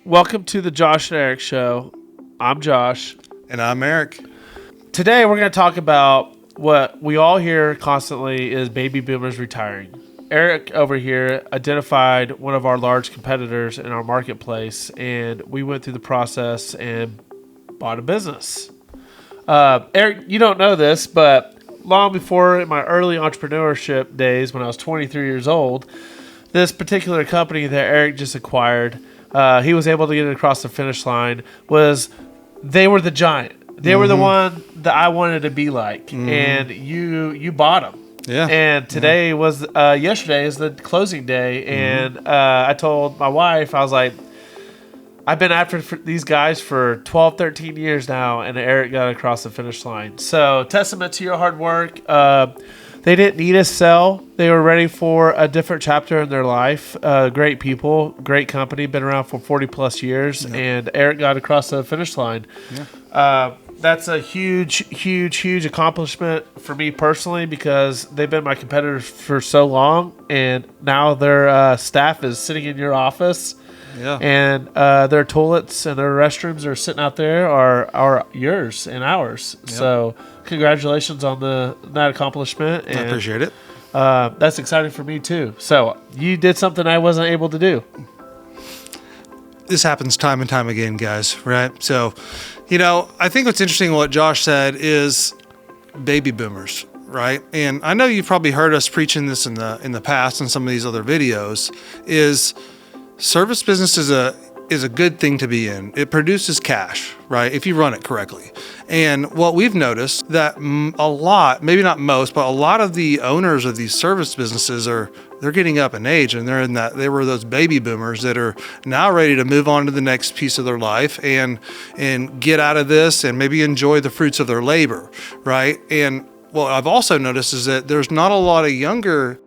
Welcome to the Josh and Erik Show. I'm Josh. And I'm Erik. Today we're going to talk about what we all hear constantly is baby boomers retiring. Erik over here identified one of our large competitors in our marketplace, and we went through the process and bought a business. Erik, you don't know this, but long before my early entrepreneurship days when I was 23 years old, this particular company that Erik just acquired, he was able to get it across the finish line, they were the giant. They were the one that I wanted to be like, and you bought them. Yeah. And today was yesterday is the closing day, and I told my wife, I was like, I've been after these guys for 12, 13 years now, and Erik got across the finish line. So testament to your hard work. They didn't need a sell. They were ready for a different chapter in their life. Great people, great company, been around for 40 plus years, and Erik got across the finish line. Yeah. That's a huge accomplishment for me personally because they've been my competitors for so long, and now their staff is sitting in your office. Yeah. And their toilets and their restrooms are sitting out there are yours and ours. Yep. So congratulations on that accomplishment. And, I appreciate it. That's exciting for me too. So you did something I wasn't able to do. This happens time and time again, guys, right? So, I think what's interesting what Josh said is baby boomers, right? And I know you've probably heard us preaching this in the past in some of these other videos, is service business is a good thing to be in. It produces cash, right? If you run it correctly. And what we've noticed that a lot, maybe not most, but a lot of the owners of these service businesses they're getting up in age, and they were those baby boomers that are now ready to move on to the next piece of their life and get out of this and maybe enjoy the fruits of their labor, right? And what I've also noticed is that there's not a lot of younger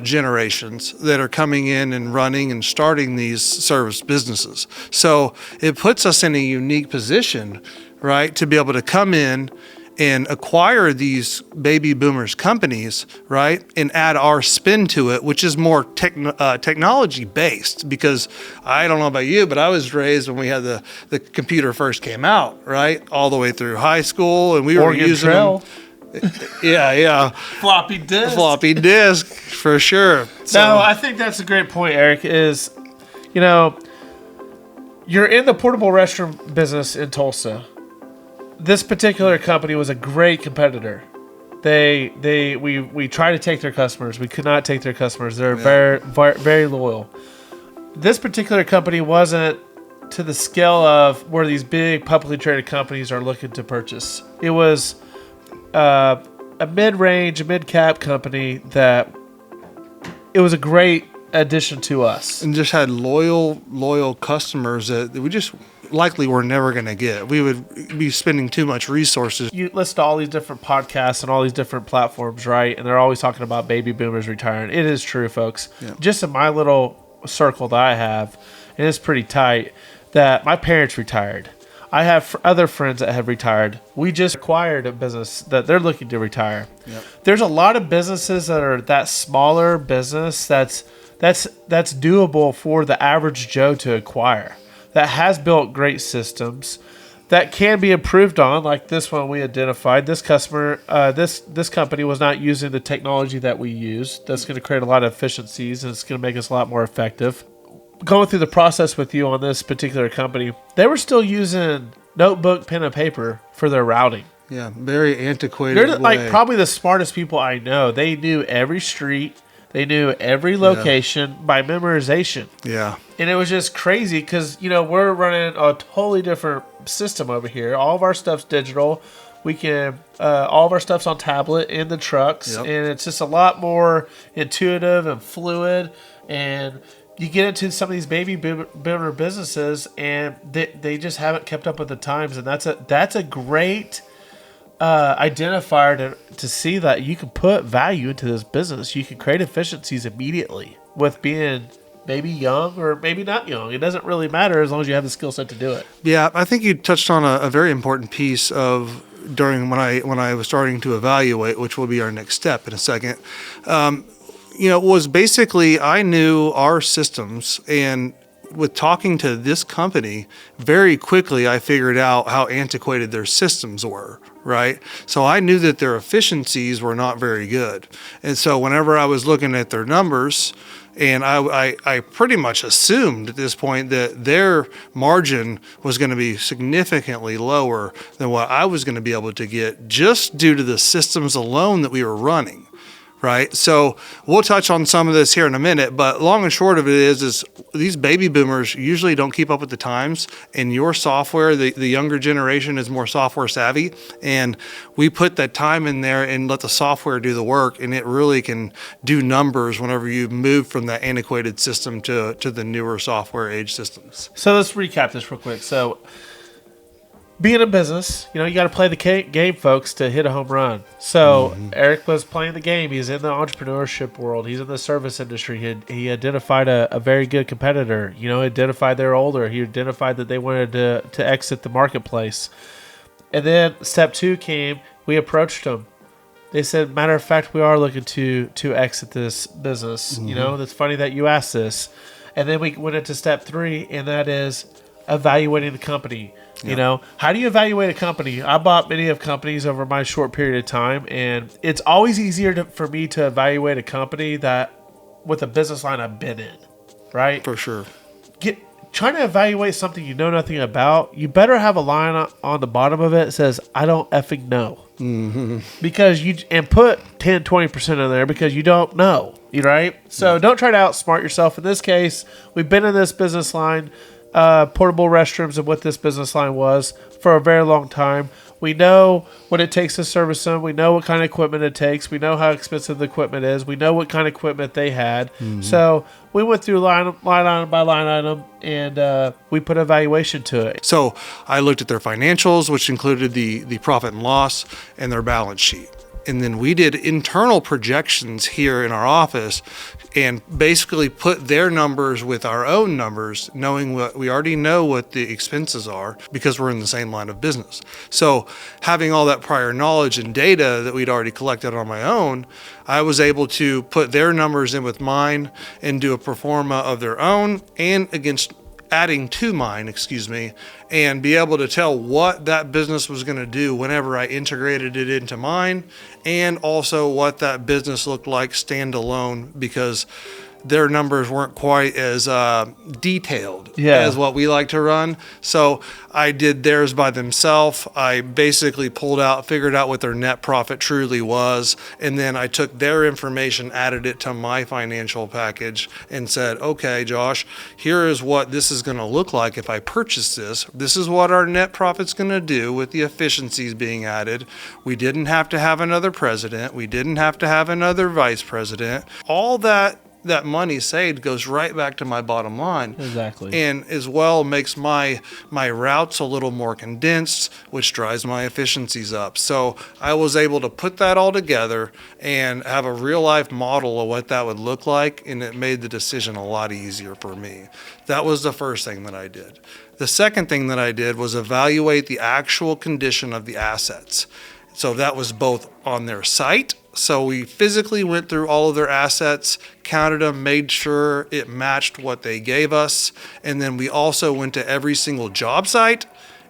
generations that are coming in and running and starting these service businesses. So it puts us in a unique position, right, to be able to come in and acquire these baby boomers companies, right, and add our spin to it, which is more technology based. Because I don't know about you, but I was raised when we had the computer first came out, right, all the way through high school, and we were using them. Yeah. Floppy disk for sure. So, no, I think that's a great point, Erik, is, you're in the portable restroom business in Tulsa. This particular company was a great competitor. We tried to take their customers. We could not take their customers. They're very, very loyal. This particular company wasn't to the scale of where these big publicly traded companies are looking to purchase. It was a mid-range, mid-cap company that it was a great addition to us. And just had loyal customers that we just likely were never going to get. We would be spending too much resources. You listen to all these different podcasts and all these different platforms, right? And they're always talking about baby boomers retiring. It is true, folks. Yeah. Just in my little circle that I have, and it's pretty tight, that my parents retired. I have other friends that have retired. We just acquired a business that they're looking to retire. Yep. There's a lot of businesses that are that smaller business that's doable for the average Joe to acquire. That has built great systems that can be improved on, like this one we identified. This customer, this company was not using the technology that we use. That's going to create a lot of efficiencies, and it's going to make us a lot more effective. Going through the process with you on this particular company, they were still using notebook, pen, and paper for their routing. Yeah, very antiquated. They're like probably the smartest people I know. They knew every street. They knew every location by memorization. Yeah. And it was just crazy because, we're running a totally different system over here. All of our stuff's digital. We can, all of our stuff's on tablet in the trucks. Yep. And it's just a lot more intuitive and fluid. And you get into some of these baby boomer businesses, and they just haven't kept up with the times, and that's a great identifier to see that you can put value into this business. You can create efficiencies immediately with being maybe young or maybe not young. It doesn't really matter as long as you have the skill set to do it. Yeah, I think you touched on a very important piece of during when I was starting to evaluate, which will be our next step in a second. Was basically I knew our systems and with talking to this company, very quickly I figured out how antiquated their systems were, right? So I knew that their efficiencies were not very good. And so whenever I was looking at their numbers, and I pretty much assumed at this point that their margin was going to be significantly lower than what I was going to be able to get just due to the systems alone that we were running. Right. So we'll touch on some of this here in a minute, but long and short of it is these baby boomers usually don't keep up with the times, and your software, the younger generation is more software savvy, and we put that time in there and let the software do the work, and it really can do numbers whenever you move from that antiquated system to the newer software age systems. So let's recap this real quick. So being a business, you got to play the game, folks, to hit a home run. So Erik was playing the game. He's in the entrepreneurship world. He's in the service industry. He identified a very good competitor. Identified they're older. He identified that they wanted to exit the marketplace. And then step 2 came. We approached them. They said, matter of fact, we are looking to exit this business. That's funny that you asked this. And then we went into step 3, and that is evaluating the company. How do you evaluate a company? I bought many of companies over my short period of time, and it's always easier for me to evaluate a company that with a business line I've been in, right? For sure. Trying to evaluate something you know nothing about, you better have a line on the bottom of it that says, I don't effing know. Because and put 10, 20% in there because you don't know, right? So don't try to outsmart yourself. In this case, we've been in this business line, portable restrooms and what this business line was for a very long time. We know what it takes to service them. We know what kind of equipment it takes. We know how expensive the equipment is. We know what kind of equipment they had. So we went through line item by line item, and we put a valuation to it. So I looked at their financials, which included the profit and loss and their balance sheet. And then we did internal projections here in our office and basically put their numbers with our own numbers, knowing what we already know what the expenses are because we're in the same line of business. So having all that prior knowledge and data that we'd already collected on my own, I was able to put their numbers in with mine and do a pro forma of their own and against adding to mine, and be able to tell what that business was going to do whenever I integrated it into mine, and also what that business looked like standalone, because their numbers weren't quite as detailed as what we like to run. So I did theirs by themselves. I basically figured out what their net profit truly was, and then I took their information, added it to my financial package, and said, okay, Josh, here is what this is going to look like if I purchase this. This is what our net profit's going to do with the efficiencies being added. We didn't have to have another president. We didn't have to have another vice president. All that money saved goes right back to my bottom line. Exactly. And as well makes my routes a little more condensed, which drives my efficiencies up. So I was able to put that all together and have a real life model of what that would look like, and it made the decision a lot easier for me. That was the first thing that I did. The second thing that I did was evaluate the actual condition of the assets. So that was both on their site. So we physically went through all of their assets, counted them, made sure it matched what they gave us. And then we also went to every single job site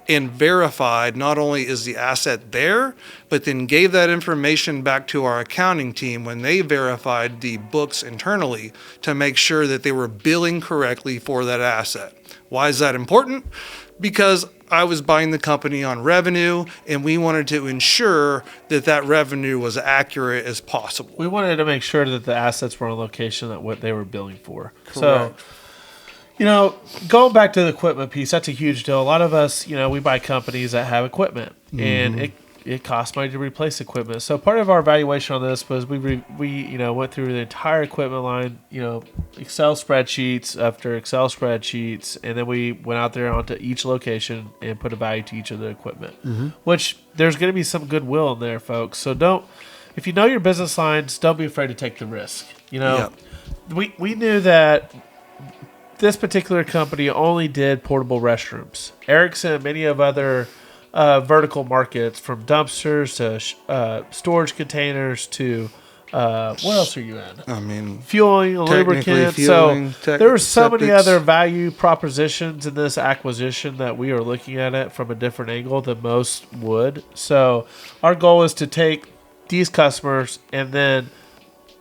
and verified not only is the asset there, but then gave that information back to our accounting team when they verified the books internally to make sure that they were billing correctly for that asset. Why is that important? Because I was buying the company on revenue, and we wanted to ensure that that revenue was accurate as possible. We wanted to make sure that the assets were on location that what they were billing for. Correct. So, going back to the equipment piece, that's a huge deal. A lot of us, we buy companies that have equipment, and it costs money to replace equipment. So part of our evaluation on this was we went through the entire equipment line, Excel spreadsheets after Excel spreadsheets, and then we went out there onto each location and put a value to each of the equipment, which there's going to be some goodwill in there, folks. So if you know your business lines, don't be afraid to take the risk. We knew that this particular company only did portable restrooms. Erik's and many of other vertical markets, from dumpsters to storage containers to What else are you in? I mean, Fueling, lubricant. So there were so many septics. other value propositions in this acquisition that we are looking at it from a different angle than most would. So our goal is to take these customers and then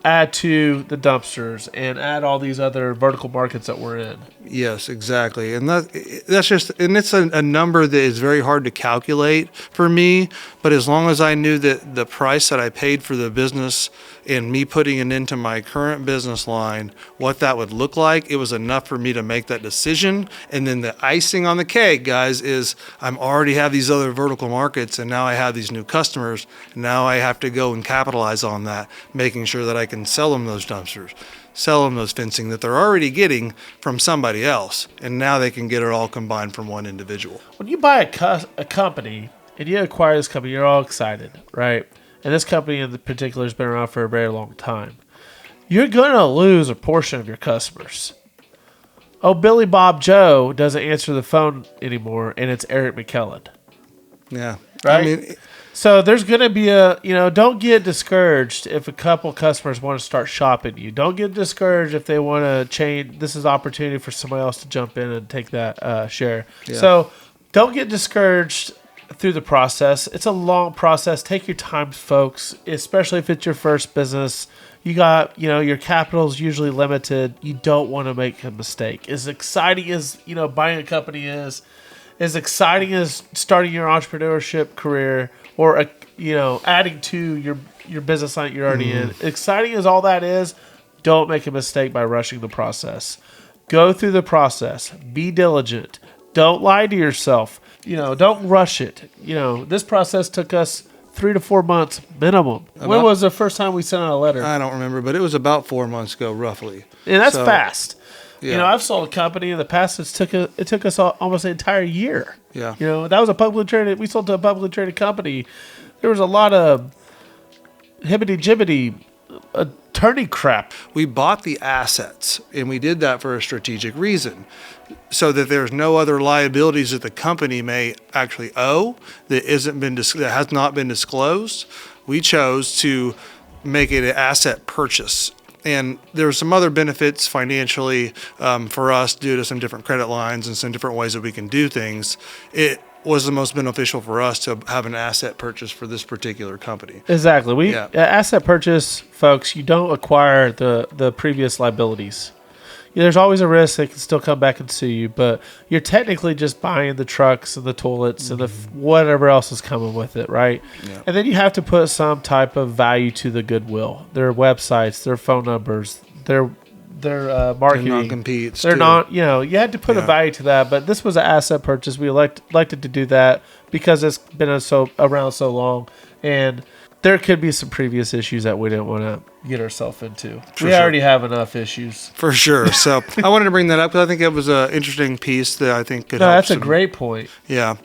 add to the dumpsters and add all these other vertical markets that we're in. Yes, exactly. And that's just, and it's a number that is very hard to calculate for me. But as long as I knew that the price that I paid for the business and me putting it into my current business line, what that would look like, it was enough for me to make that decision. And then the icing on the cake, guys, is I'm already have these other vertical markets, and now I have these new customers. And now I have to go and capitalize on that, making sure that I can sell them those dumpsters, sell them those fencing that they're already getting from somebody else, and now they can get it all combined from one individual. When you buy a company and you acquire this company, you're all excited, right? And this company in particular has been around for a very long time. You're going to lose a portion of your customers. Oh, Billy Bob Joe doesn't answer the phone anymore, and it's Erik McKellen. Yeah. Right? I mean, so there's going to be don't get discouraged if a couple customers want to start shopping you. Don't get discouraged if they want to change. This is an opportunity for somebody else to jump in and take that share. Yeah. So don't get discouraged through the process. It's a long process. Take your time, folks, especially if it's your first business. You got, your capital is usually limited. You don't want to make a mistake. As exciting as, buying a company is, as exciting as starting your entrepreneurship career or, adding to your business line you're already in, exciting as all that is, don't make a mistake by rushing the process. Go through the process. Be diligent. Don't lie to yourself. Don't rush it. This process took us 3 to 4 months minimum. When was the first time we sent out a letter? I don't remember, but it was about 4 months ago, roughly. And that's fast. Yeah. I've sold a company in the past. It took us almost an entire year. Yeah. That was a publicly traded. We sold to a publicly traded company. There was a lot of hibbity-jibbity attorney crap. We bought the assets, and we did that for a strategic reason, so that there's no other liabilities that the company may actually owe that has not been disclosed. We chose to make it an asset purchase. And there were some other benefits financially for us due to some different credit lines and some different ways that we can do things. It was the most beneficial for us to have an asset purchase for this particular company. Exactly. Asset purchase, folks, you don't acquire the previous liabilities. There's always a risk they can still come back and sue you, but you're technically just buying the trucks and the toilets and the whatever else is coming with it, right? Yeah. And then you have to put some type of value to the goodwill, their websites, their phone numbers, their marketing. Their non-competes. They're not, you had to put a value to that, but this was an asset purchase. We elected to do that because it's been around so long, and there could be some previous issues that we didn't want to get ourselves into. We already have enough issues. For sure. So I wanted to bring that up because I think it was an interesting piece that I think could help. That's a great point. Yeah.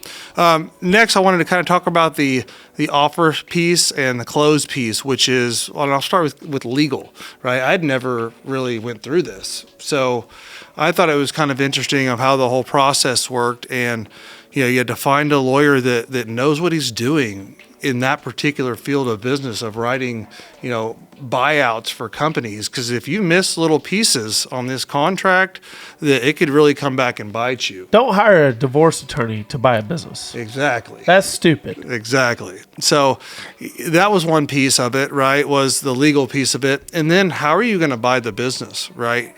Next, I wanted to kind of talk about the offer piece and the close piece, which is, well, I'll start with legal, right? I'd never really went through this. So I thought it was kind of interesting of how the whole process worked. And, you had to find a lawyer that knows what he's doing in that particular field of business of writing, buyouts for companies. Because if you miss little pieces on this contract, that it could really come back and bite you. Don't hire a divorce attorney to buy a business. Exactly. That's stupid. Exactly. So that was one piece of it, right? Was the legal piece of it. And then how are you going to buy the business, right?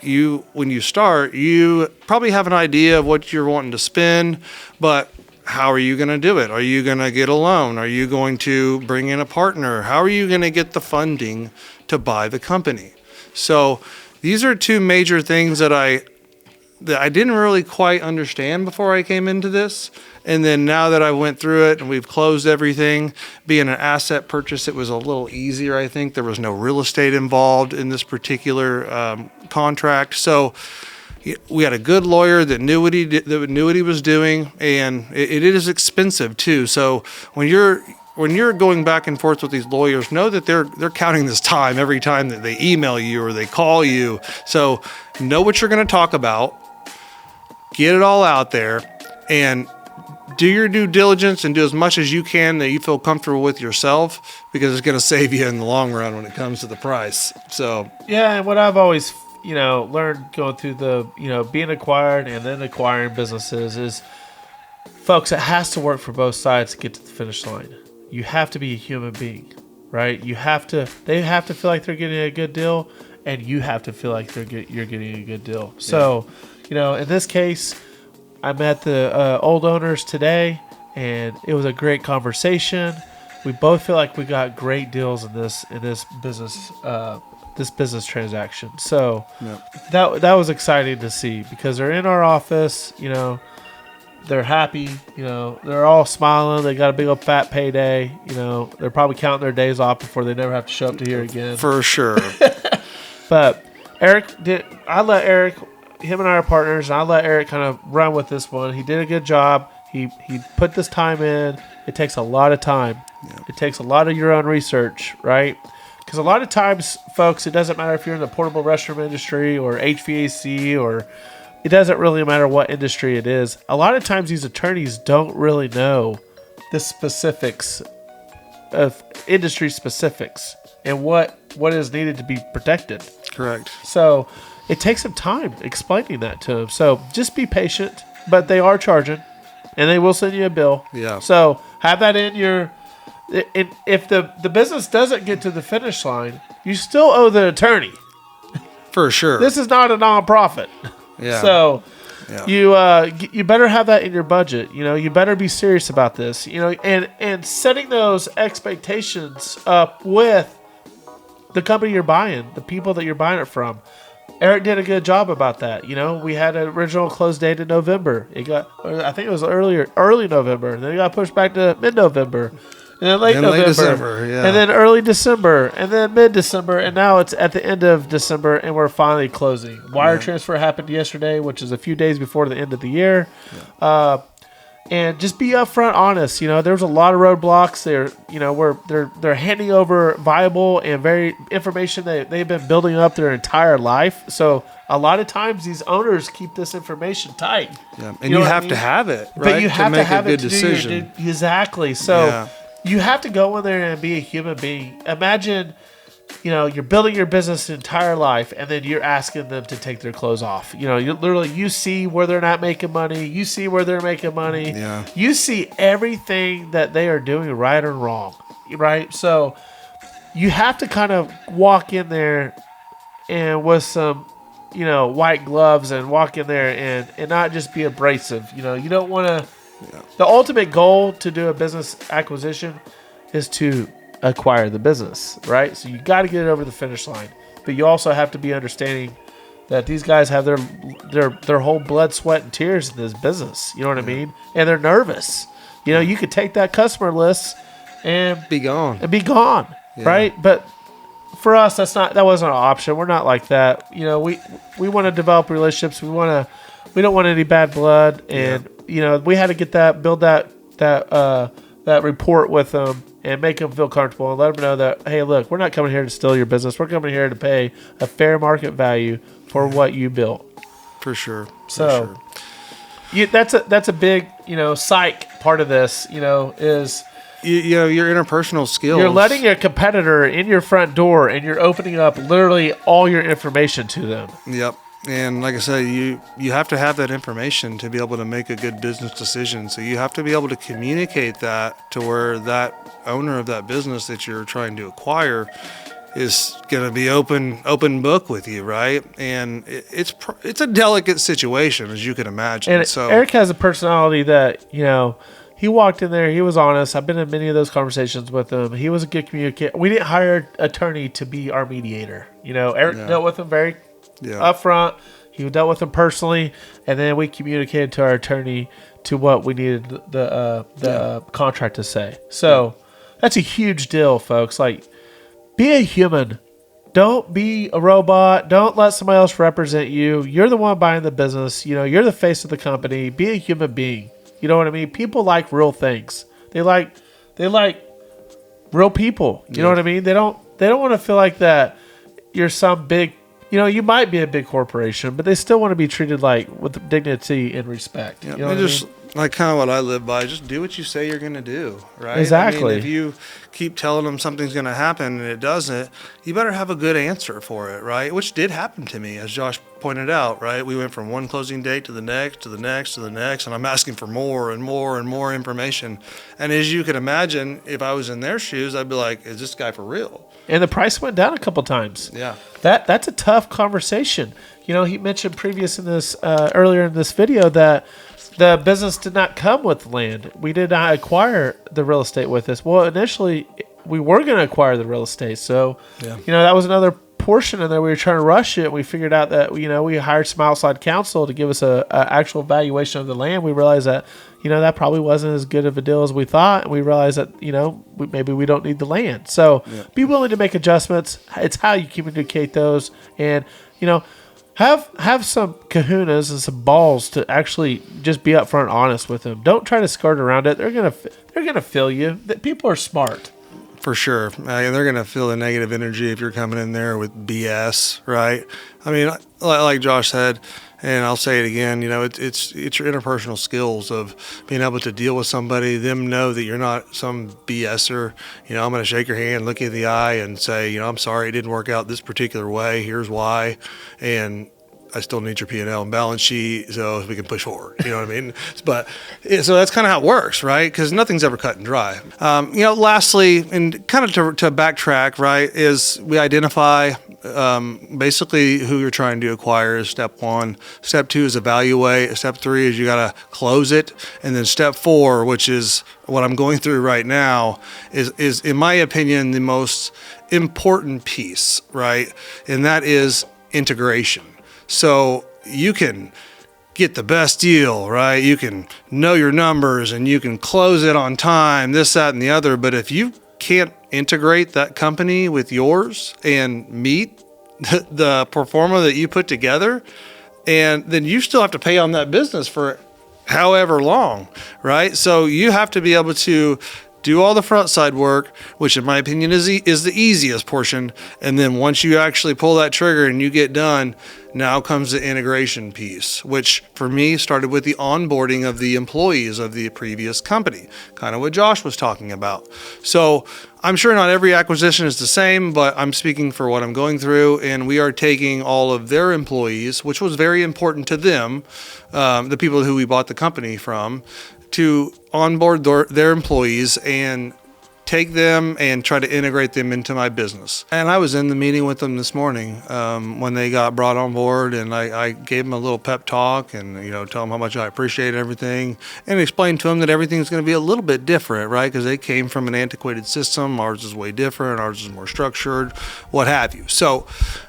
When you start, you probably have an idea of what you're wanting to spend, but how are you going to do it? Are you going to get a loan? Are you going to bring in a partner? How are you going to get the funding to buy the company? So these are two major things that I didn't really quite understand before I came into this. And then now that I went through it and we've closed everything, being an asset purchase, it was a little easier, I think. There was no real estate involved in this particular contract. So we had a good lawyer that knew what he was doing, and it is expensive too. So when you're going back and forth with these lawyers, know that they're counting this time every time that they email you or they call you. So know what you're going to talk about, get it all out there, and do your due diligence and do as much as you can that you feel comfortable with yourself, because it's going to save you in the long run when it comes to the price. So yeah, and what I've always learned going through the being acquired and then acquiring businesses is, folks, it has to work for both sides to get to the finish line. You have to be a human being, right? They have to feel like they're getting a good deal, and you have to feel like you're getting a good deal. So, in this case, I met the old owners today, and it was a great conversation. We both feel like we got great deals in this business transaction. So that was exciting to see, because they're in our office. They're happy. They're all smiling. They got a big old fat payday. They're probably counting their days off before they never have to show up to here again. For sure. But I let Erik, him and I are partners, and I let Erik kind of run with this one. He did a good job. He put this time in. It takes a lot of time. Yeah. It takes a lot of your own research, right? Because a lot of times, folks, it doesn't matter if you're in the portable restroom industry or HVAC, or it doesn't really matter what industry it is. A lot of times these attorneys don't really know the specifics of industry specifics and what is needed to be protected. Correct. So it takes some time explaining that to them. So just be patient, but they are charging, and they will send you a bill. Yeah. So have that in your... If the business doesn't get to the finish line, you still owe the attorney. For sure. This is not a nonprofit. Yeah. So you better have that in your budget. You better be serious about this. And setting those expectations up with the company you're buying, the people that you're buying it from. Erik did a good job about that. We had an original close date in November. I think it was early November. Then it got pushed back to mid-November. And then late December, and then early December, and then mid-December, and now it's at the end of December, and we're finally closing. Wire transfer happened yesterday, which is a few days before the end of the year. Yeah. And just be upfront, honest. There's a lot of roadblocks. They're handing over viable and very information that they've been building up their entire life. So a lot of times these owners keep this information tight. Yeah, and you have to have it, right? But you have to have a it good to decision. do your exactly. So you have to go in there and be a human being. Imagine, you're building your business the entire life, and then you're asking them to take their clothes off. You see where they're not making money. You see where they're making money. Yeah. You see everything that they are doing right or wrong, right? So you have to kind of walk in there and with some, white gloves, and walk in there and not just be abrasive. You don't want to. Yeah. The ultimate goal to do a business acquisition is to acquire the business, right? So you got to get it over the finish line, but you also have to be understanding that these guys have their whole blood, sweat, and tears in this business. You know what I mean? And they're nervous. You could take that customer list and be gone, right? But for us, that wasn't an option. We're not like that. We want to develop relationships. We don't want any bad blood, and we had to build that report with them and make them feel comfortable and let them know that, hey, look, we're not coming here to steal your business. We're coming here to pay a fair market value for what you built. For sure. So that's a big psych part of this. Is your interpersonal skills. You're letting your competitor in your front door, and you're opening up literally all your information to them. Yep. And like I said, you have to have that information to be able to make a good business decision. So you have to be able to communicate that to where that owner of that business that you're trying to acquire is going to be open book with you, right? And it's a delicate situation, as you can imagine. And so Erik has a personality that, he walked in there, he was honest. I've been in many of those conversations with him. He was a good communicator. We didn't hire an attorney to be our mediator. Erik dealt with him very up front. He dealt with them personally, and then we communicated to our attorney to what we needed the contract to say. So that's a huge deal, folks. Like, be a human. Don't be a robot. Don't let somebody else represent you. You're the one buying the business. You're the face of the company. Be a human being. You know what I mean? People like real things. They like real people. You know what I mean? They don't want to feel like that you're some big. You might be a big corporation, but they still want to be treated with dignity and respect. Yeah, you know like kind of what I live by. Just do what you say you're going to do, right? Exactly. I mean, if you keep telling them something's going to happen and it doesn't, you better have a good answer for it, right? Which did happen to me, as Josh pointed out, right? We went from one closing date to the next, to the next, to the next, and I'm asking for more and more and more information. And as you can imagine, if I was in their shoes, I'd be like, is this guy for real? And the price went down a couple times. Yeah. That's a tough conversation. You know, he mentioned earlier in this video that the business did not come with land. We did not acquire the real estate with us. Well, initially, we were going to acquire the real estate. So, that was another portion in there. We were trying to rush it. We figured out that, we hired some outside counsel to give us a actual valuation of the land. We realized that, that probably wasn't as good of a deal as we thought. And we realized that, maybe we don't need the land. So be willing to make adjustments. It's how you communicate those. And, have some kahunas and some balls to actually just be upfront honest with them. Don't try to skirt around it. They're gonna feel you. People are smart. For sure. They're going to feel the negative energy if you're coming in there with BS, right? I mean, like Josh said, and I'll say it again, it's your interpersonal skills of being able to deal with somebody, them know that you're not some BSer. I'm going to shake your hand, look you in the eye and say, I'm sorry it didn't work out this particular way. Here's why. And I still need your P&L and balance sheet so we can push forward. You know what I mean? But so that's kind of how it works, right? Because nothing's ever cut and dry. Lastly, and kind of to backtrack, right, is we identify basically who you're trying to acquire is step 1. Step 2 is evaluate. Step 3 is you got to close it. And then step 4, which is what I'm going through right now, is in my opinion, the most important piece, right? And that is integration. So you can get the best deal, right? You can know your numbers and you can close it on time, this, that, and the other. But if you can't integrate that company with yours and meet the pro forma that you put together, and then you still have to pay on that business for however long, right? So you have to be able to do all the front side work, which in my opinion is the easiest portion. And then once you actually pull that trigger and you get done, now comes the integration piece, which for me started with the onboarding of the employees of the previous company, kind of what Josh was talking about. So I'm sure not every acquisition is the same, but I'm speaking for what I'm going through, and we are taking all of their employees, which was very important to them, the people who we bought the company from, to onboard their employees and take them and try to integrate them into my business. And I was in the meeting with them this morning when they got brought on board, and I gave them a little pep talk and, tell them how much I appreciate everything and explained to them that everything's going to be a little bit different, right? Because they came from an antiquated system. Ours is way different. Ours is more structured, what have you. So,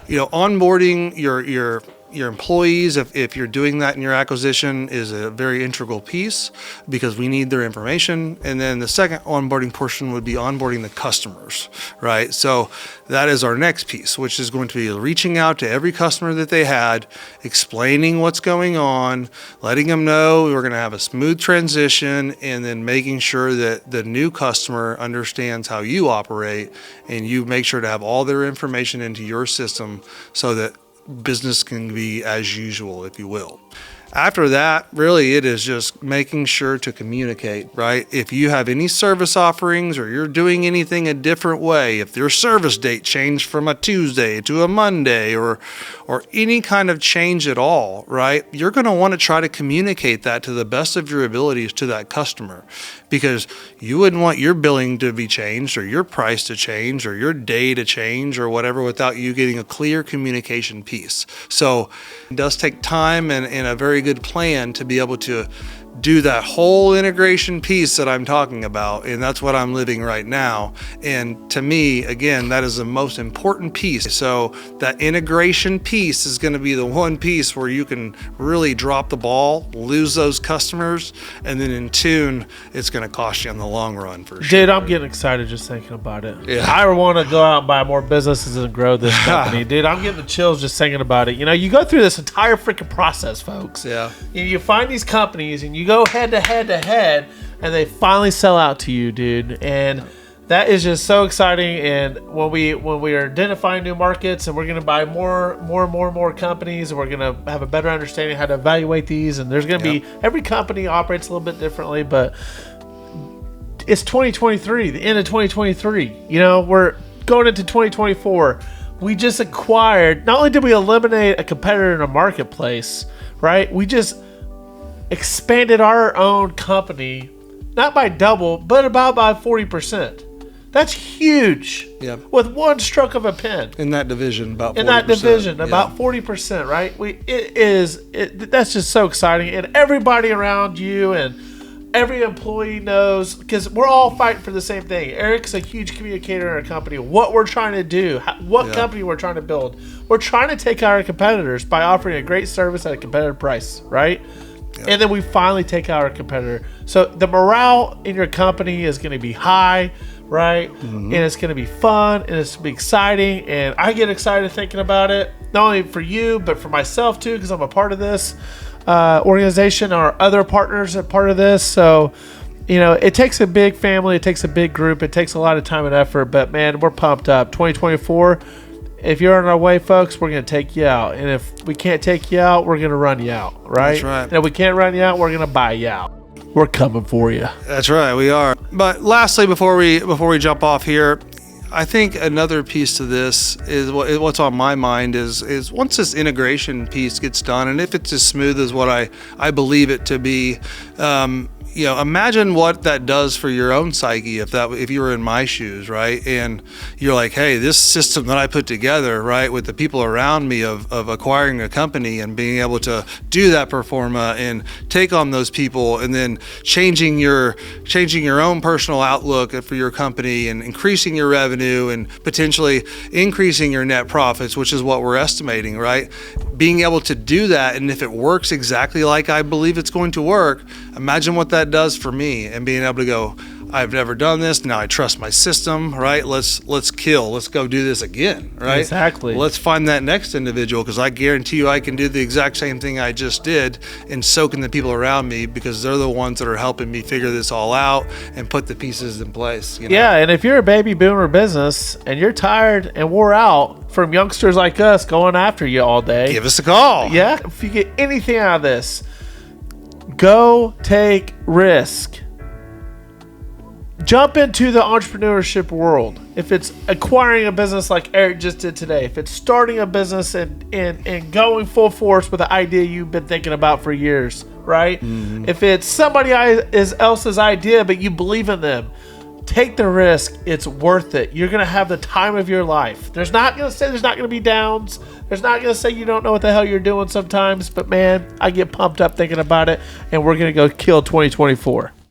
onboarding your employees, if you're doing that in your acquisition, is a very integral piece because we need their information. And then the second onboarding portion would be onboarding the customers, right? So that is our next piece, which is going to be reaching out to every customer that they had, explaining what's going on, letting them know we're going to have a smooth transition, and then making sure that the new customer understands how you operate, and you make sure to have all their information into your system so that business can be as usual, if you will. After that, really, it is just making sure to communicate, right? If you have any service offerings or you're doing anything a different way, if your service date changed from a Tuesday to a Monday or any kind of change at all, right? You're going to want to try to communicate that to the best of your abilities to that customer, because you wouldn't want your billing to be changed or your price to change or your day to change or whatever without you getting a clear communication piece. So it does take time and a very good plan to be able to do that whole integration piece that I'm talking about, and that's what I'm living right now. And to me, again, that is the most important piece. So that integration piece is going to be the one piece where you can really drop the ball, lose those customers, and then in tune, it's going to cost you in the long run for sure. Dude, I'm getting excited just thinking about it. Yeah. I want to go out and buy more businesses and grow this company. Dude, I'm getting the chills just thinking about it. You go through this entire freaking process, folks. Yeah. You find these companies and you go head to head, and they finally sell out to you, dude. And That is just so exciting. And when we are identifying new markets, and we're going to buy more companies, and we're going to have a better understanding how to evaluate these. And there's going to be, every company operates a little bit differently, but it's 2023, the end of 2023. You know, we're going into 2024. We just acquired, not only did we eliminate a competitor in a marketplace, right? We just expanded our own company, not by double, but about by 40%. That's huge. Yeah. With one stroke of a pen. In that division, about 40%. In that division, about 40%, right? That's just so exciting. And everybody around you and every employee knows, because we're all fighting for the same thing. Erik's a huge communicator in our company. What we're trying to do, what company we're trying to build. We're trying to take out our competitors by offering a great service at a competitive price, right? Yep. And then we finally take out our competitor. So the morale in your company is going to be high, right? Mm-hmm. And it's going to be fun, and it's going to be exciting. And I get excited thinking about it, not only for you, but for myself too, because I'm a part of this organization. Our other partners are part of this. So, you know, it takes a big family, it takes a big group, it takes a lot of time and effort, but man, we're pumped up. 2024, if you're on our way, folks, we're going to take you out. And if we can't take you out, we're going to run you out, right? That's right. And if we can't run you out, we're going to buy you out. We're coming for you. That's right, we are. But lastly, before we jump off here, I think another piece to this is what's on my mind is once this integration piece gets done, and if it's as smooth as what I believe it to be, you know, imagine what that does for your own psyche if you were in my shoes, right? And you're like, hey, this system that I put together, right, with the people around me of acquiring a company and being able to do that pro forma and take on those people, and then changing your own personal outlook for your company and increasing your revenue and potentially increasing your net profits, which is what we're estimating, right? Being able to do that, and if it works exactly like I believe it's going to work, imagine what that does for me, and being able to go, I've never done this, now I trust my system, right? Let's go do this again, right? Exactly. Let's find that next individual, because I guarantee you I can do the exact same thing I just did and soak in the people around me, because they're the ones that are helping me figure this all out and put the pieces in place. You know? Yeah, and if you're a baby boomer business and you're tired and wore out from youngsters like us going after you all day, give us a call. Yeah, if you get anything out of this, go take risk. Jump into the entrepreneurship world. If it's acquiring a business like Erik just did today, if it's starting a business and going full force with an idea you've been thinking about for years, right? Mm-hmm. If it's somebody else's idea but you believe in them, take the risk. It's worth it. You're going to have the time of your life. There's not going to be downs. There's not going to say you don't know what the hell you're doing sometimes, but man, I get pumped up thinking about it, and we're going to go kill 2024.